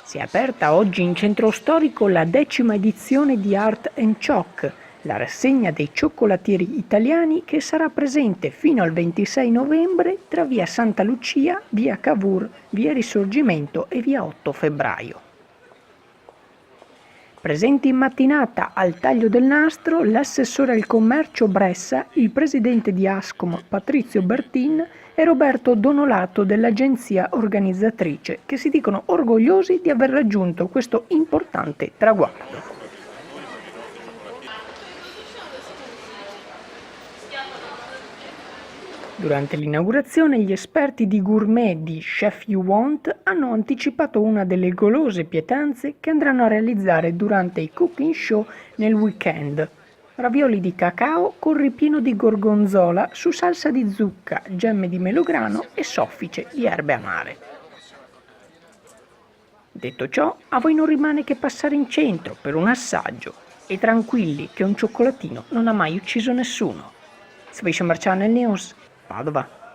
Si è aperta oggi in centro storico la 10ª edizione di Art and Choc, la rassegna dei cioccolatieri italiani che sarà presente fino al 26 novembre tra via Santa Lucia, via Cavour, via Risorgimento e via 8 febbraio. Presenti in mattinata al taglio del nastro l'assessore al commercio Bressa, il presidente di Ascom Patrizio Bertin e Roberto Donolato dell'agenzia organizzatrice, che si dicono orgogliosi di aver raggiunto questo importante traguardo. Durante l'inaugurazione gli esperti di gourmet di Chef You Want hanno anticipato una delle golose pietanze che andranno a realizzare durante i cooking show nel weekend. Ravioli di cacao con ripieno di gorgonzola su salsa di zucca, gemme di melograno e soffice di erbe amare. Detto ciò, a voi non rimane che passare in centro per un assaggio e tranquilli che un cioccolatino non ha mai ucciso nessuno. Swisher Channel News, Padova.